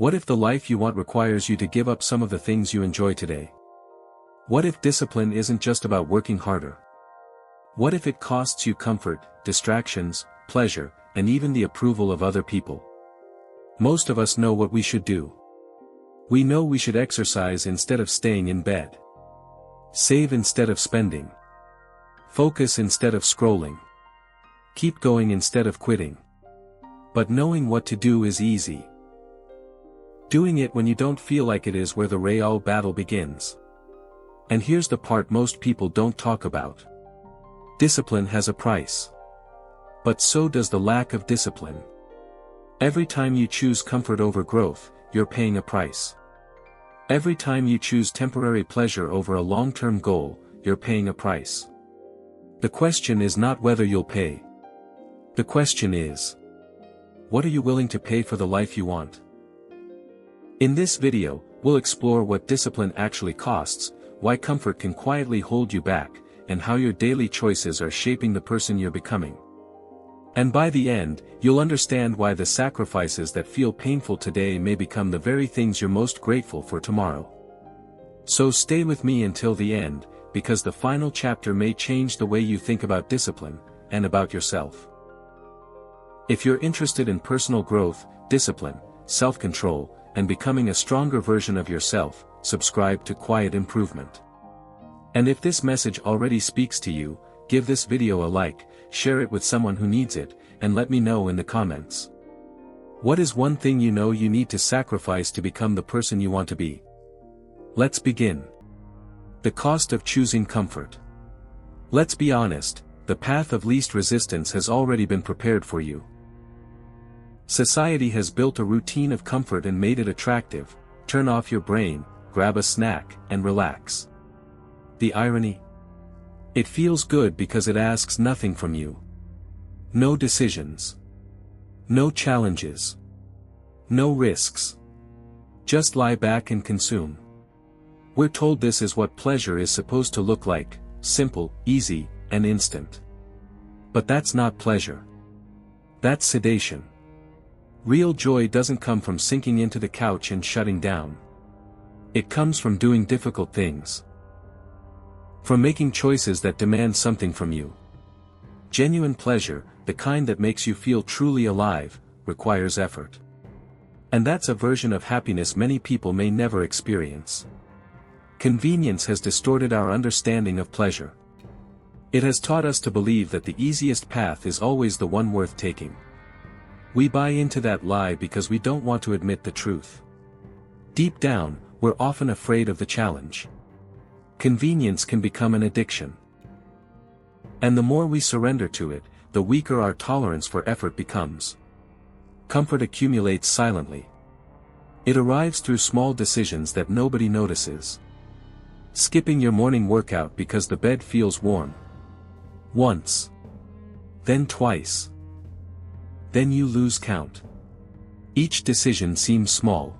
What if the life you want requires you to give up some of the things you enjoy today? What if discipline isn't just about working harder? What if it costs you comfort, distractions, pleasure, and even the approval of other people? Most of us know what we should do. We know we should exercise instead of staying in bed. Save instead of spending. Focus instead of scrolling. Keep going instead of quitting. But knowing what to do is easy. Doing it when you don't feel like it is where the real battle begins. And here's the part most people don't talk about. Discipline has a price. But so does the lack of discipline. Every time you choose comfort over growth, you're paying a price. Every time you choose temporary pleasure over a long-term goal, you're paying a price. The question is not whether you'll pay. The question is, what are you willing to pay for the life you want? In this video, we'll explore what discipline actually costs, why comfort can quietly hold you back, and how your daily choices are shaping the person you're becoming. And by the end, you'll understand why the sacrifices that feel painful today may become the very things you're most grateful for tomorrow. So stay with me until the end, because the final chapter may change the way you think about discipline, and about yourself. If you're interested in personal growth, discipline, self-control, and becoming a stronger version of yourself, subscribe to Quiet Improvement. And if this message already speaks to you, give this video a like, share it with someone who needs it, and let me know in the comments. What is one thing you know you need to sacrifice to become the person you want to be? Let's begin. The cost of choosing comfort. Let's be honest, the path of least resistance has already been prepared for you. Society has built a routine of comfort and made it attractive. Turn off your brain, grab a snack, and relax. The irony? It feels good because it asks nothing from you. No decisions. No challenges. No risks. Just lie back and consume. We're told this is what pleasure is supposed to look like, simple, easy, and instant. But that's not pleasure. That's sedation. Real joy doesn't come from sinking into the couch and shutting down. It comes from doing difficult things. From making choices that demand something from you. Genuine pleasure, the kind that makes you feel truly alive, requires effort. And that's a version of happiness many people may never experience. Convenience has distorted our understanding of pleasure. It has taught us to believe that the easiest path is always the one worth taking. We buy into that lie because we don't want to admit the truth. Deep down, we're often afraid of the challenge. Convenience can become an addiction. And the more we surrender to it, the weaker our tolerance for effort becomes. Comfort accumulates silently. It arrives through small decisions that nobody notices. Skipping your morning workout because the bed feels warm. Once. Then twice. Then you lose count. Each decision seems small.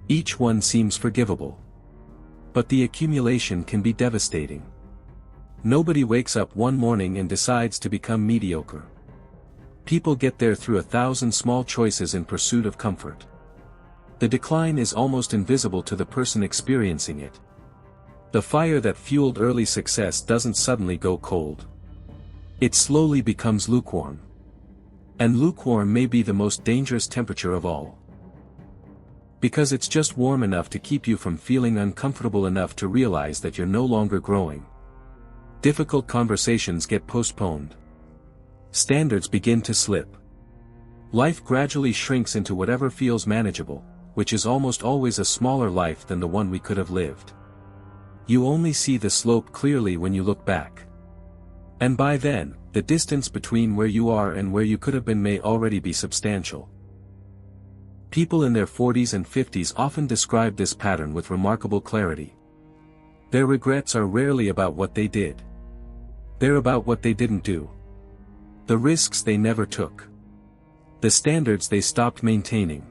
Each one seems forgivable. But the accumulation can be devastating. Nobody wakes up one morning and decides to become mediocre. People get there through 1,000 small choices in pursuit of comfort. The decline is almost invisible to the person experiencing it. The fire that fueled early success doesn't suddenly go cold. It slowly becomes lukewarm. And lukewarm may be the most dangerous temperature of all. Because it's just warm enough to keep you from feeling uncomfortable enough to realize that you're no longer growing. Difficult conversations get postponed. Standards begin to slip. Life gradually shrinks into whatever feels manageable, which is almost always a smaller life than the one we could have lived. You only see the slope clearly when you look back. And by then, the distance between where you are and where you could have been may already be substantial. People in their 40s and 50s often describe this pattern with remarkable clarity. Their regrets are rarely about what they did. They're about what they didn't do. The risks they never took. The standards they stopped maintaining.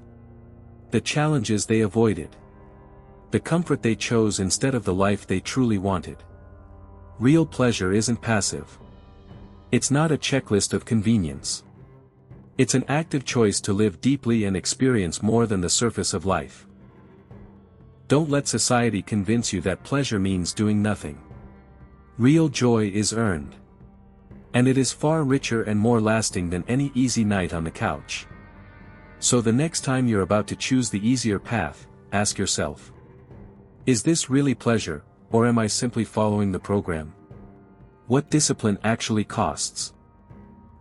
The challenges they avoided. The comfort they chose instead of the life they truly wanted. Real pleasure isn't passive. It's not a checklist of convenience. It's an active choice to live deeply and experience more than the surface of life. Don't let society convince you that pleasure means doing nothing. Real joy is earned. And it is far richer and more lasting than any easy night on the couch. So the next time you're about to choose the easier path, ask yourself, is this really pleasure, or am I simply following the program? What discipline actually costs?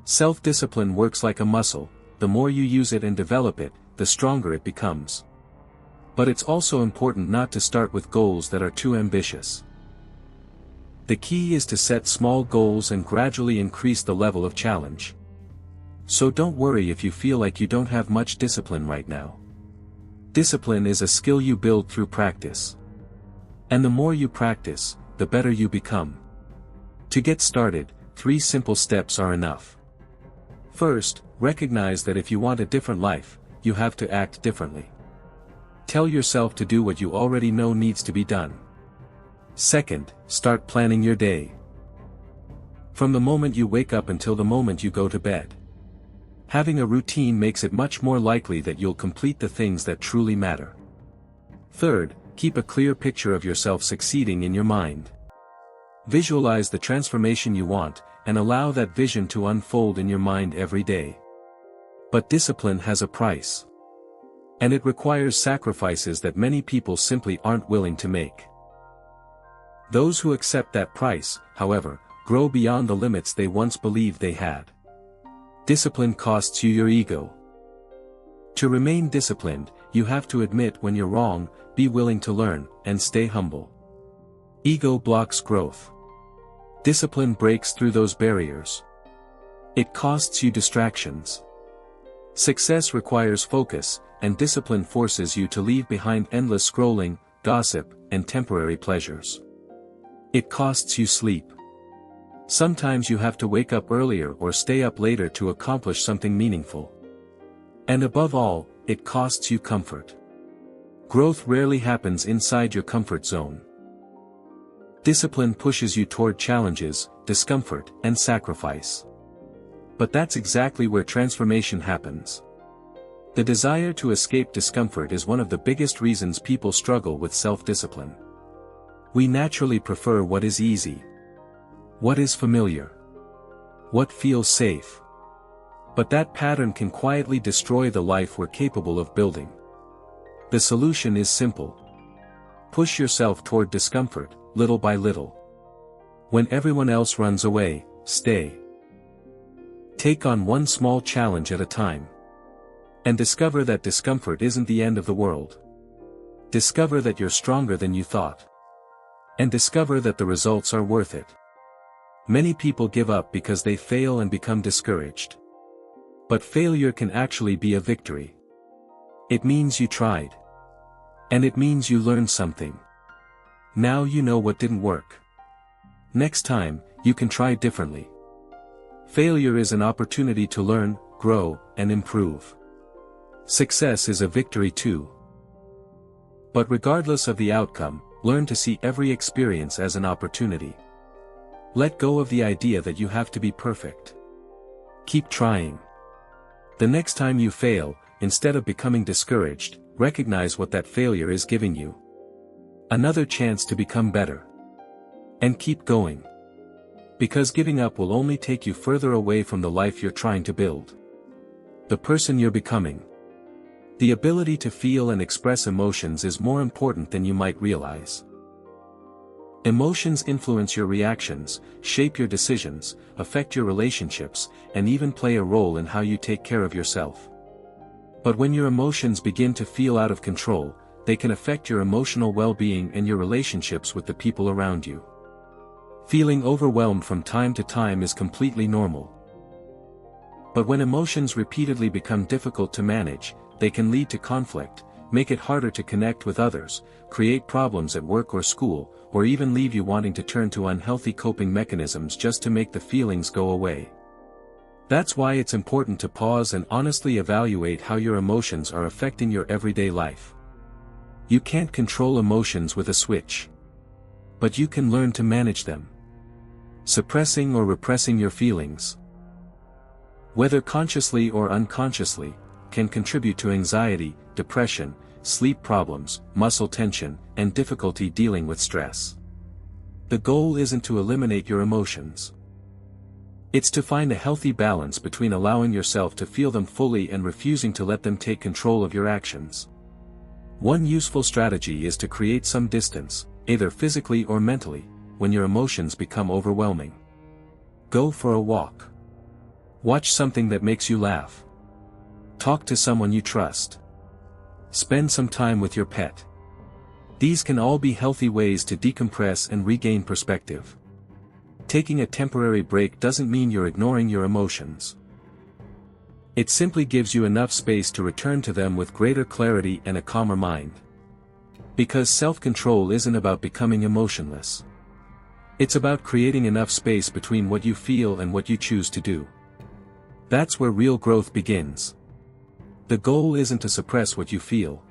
Self-discipline works like a muscle. The more you use it and develop it, the stronger it becomes. But it's also important not to start with goals that are too ambitious. The key is to set small goals and gradually increase the level of challenge. So don't worry if you feel like you don't have much discipline right now. Discipline is a skill you build through practice. And the more you practice, the better you become. To get started, 3 simple steps are enough. First, recognize that if you want a different life, you have to act differently. Tell yourself to do what you already know needs to be done. Second, start planning your day. From the moment you wake up until the moment you go to bed. Having a routine makes it much more likely that you'll complete the things that truly matter. Third, keep a clear picture of yourself succeeding in your mind. Visualize the transformation you want, and allow that vision to unfold in your mind every day. But discipline has a price. And it requires sacrifices that many people simply aren't willing to make. Those who accept that price, however, grow beyond the limits they once believed they had. Discipline costs you your ego. To remain disciplined, you have to admit when you're wrong, be willing to learn, and stay humble. Ego blocks growth. Discipline breaks through those barriers. It costs you distractions. Success requires focus, and discipline forces you to leave behind endless scrolling, gossip, and temporary pleasures. It costs you sleep. Sometimes you have to wake up earlier or stay up later to accomplish something meaningful. And above all, it costs you comfort. Growth rarely happens inside your comfort zone. Discipline pushes you toward challenges, discomfort, and sacrifice. But that's exactly where transformation happens. The desire to escape discomfort is one of the biggest reasons people struggle with self-discipline. We naturally prefer what is easy. What is familiar. What feels safe. But that pattern can quietly destroy the life we're capable of building. The solution is simple. Push yourself toward discomfort, little by little. When everyone else runs away, stay. Take on one small challenge at a time. And discover that discomfort isn't the end of the world. Discover that you're stronger than you thought. And discover that the results are worth it. Many people give up because they fail and become discouraged. But failure can actually be a victory. It means you tried. And it means you learned something. Now you know what didn't work. Next time, you can try differently. Failure is an opportunity to learn, grow, and improve. Success is a victory too. But regardless of the outcome, learn to see every experience as an opportunity. Let go of the idea that you have to be perfect. Keep trying. The next time you fail, instead of becoming discouraged, recognize what that failure is giving you. Another chance to become better. And keep going. Because giving up will only take you further away from the life you're trying to build. The person you're becoming. The ability to feel and express emotions is more important than you might realize. Emotions influence your reactions, shape your decisions, affect your relationships, and even play a role in how you take care of yourself. But when your emotions begin to feel out of control, they can affect your emotional well-being and your relationships with the people around you. Feeling overwhelmed from time to time is completely normal. But when emotions repeatedly become difficult to manage, they can lead to conflict, make it harder to connect with others, create problems at work or school, or even leave you wanting to turn to unhealthy coping mechanisms just to make the feelings go away. That's why it's important to pause and honestly evaluate how your emotions are affecting your everyday life. You can't control emotions with a switch. But you can learn to manage them. Suppressing or repressing your feelings. whether consciously or unconsciously, can contribute to anxiety, depression, sleep problems, muscle tension, and difficulty dealing with stress. The goal isn't to eliminate your emotions. It's to find a healthy balance between allowing yourself to feel them fully and refusing to let them take control of your actions. One useful strategy is to create some distance, either physically or mentally, when your emotions become overwhelming. Go for a walk. Watch something that makes you laugh. Talk to someone you trust. Spend some time with your pet. These can all be healthy ways to decompress and regain perspective. Taking a temporary break doesn't mean you're ignoring your emotions. It simply gives you enough space to return to them with greater clarity and a calmer mind. Because self-control isn't about becoming emotionless. It's about creating enough space between what you feel and what you choose to do. That's where real growth begins. The goal isn't to suppress what you feel.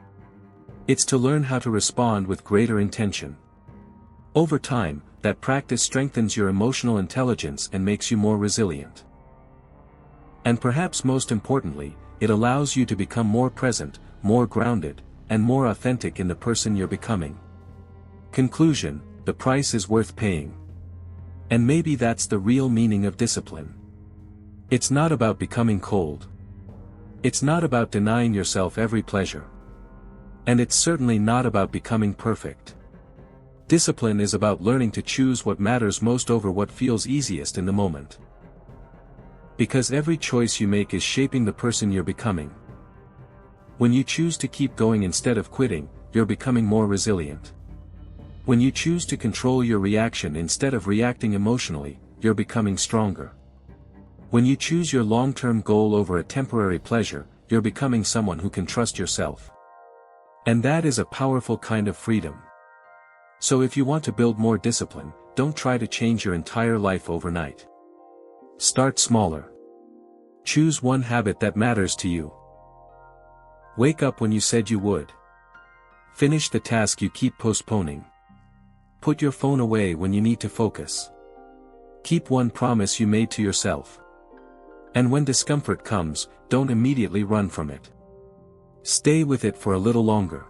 It's to learn how to respond with greater intention. Over time, that practice strengthens your emotional intelligence and makes you more resilient. And perhaps most importantly, it allows you to become more present, more grounded, and more authentic in the person you're becoming. Conclusion: the price is worth paying. And maybe that's the real meaning of discipline. It's not about becoming cold. It's not about denying yourself every pleasure. And it's certainly not about becoming perfect. Discipline is about learning to choose what matters most over what feels easiest in the moment. Because every choice you make is shaping the person you're becoming. When you choose to keep going instead of quitting, you're becoming more resilient. When you choose to control your reaction instead of reacting emotionally, you're becoming stronger. When you choose your long-term goal over a temporary pleasure, you're becoming someone who can trust yourself. And that is a powerful kind of freedom. So if you want to build more discipline, don't try to change your entire life overnight. Start smaller. Choose one habit that matters to you. Wake up when you said you would. Finish the task you keep postponing. Put your phone away when you need to focus. Keep one promise you made to yourself. And when discomfort comes, don't immediately run from it. Stay with it for a little longer.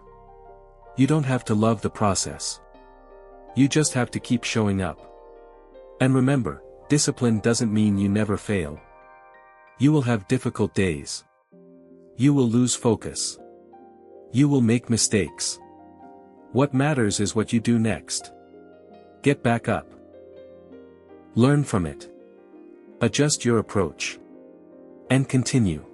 You don't have to love the process. You just have to keep showing up. And remember, discipline doesn't mean you never fail. You will have difficult days. You will lose focus. You will make mistakes. What matters is what you do next. Get back up. Learn from it. Adjust your approach. And continue.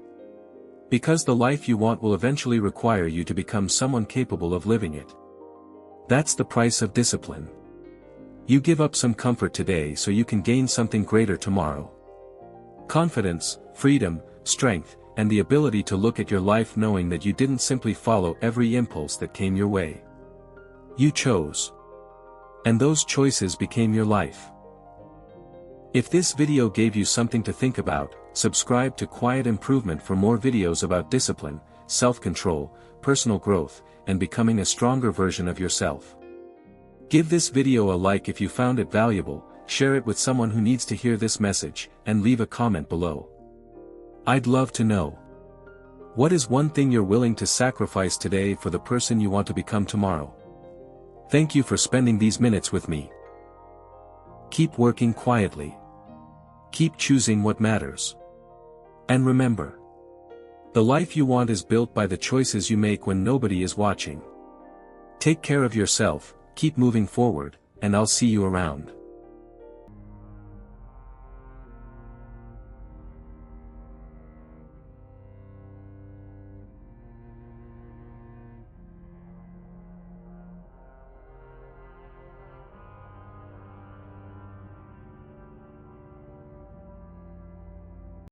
Because the life you want will eventually require you to become someone capable of living it. That's the price of discipline. You give up some comfort today so you can gain something greater tomorrow. Confidence, freedom, strength, and the ability to look at your life knowing that you didn't simply follow every impulse that came your way. You chose. And those choices became your life. If this video gave you something to think about, subscribe to Quiet Improvement for more videos about discipline, self-control, personal growth, and becoming a stronger version of yourself. Give this video a like if you found it valuable, share it with someone who needs to hear this message, and leave a comment below. I'd love to know. What is one thing you're willing to sacrifice today for the person you want to become tomorrow? Thank you for spending these minutes with me. Keep working quietly. Keep choosing what matters. And remember, the life you want is built by the choices you make when nobody is watching. Take care of yourself, keep moving forward, and I'll see you around.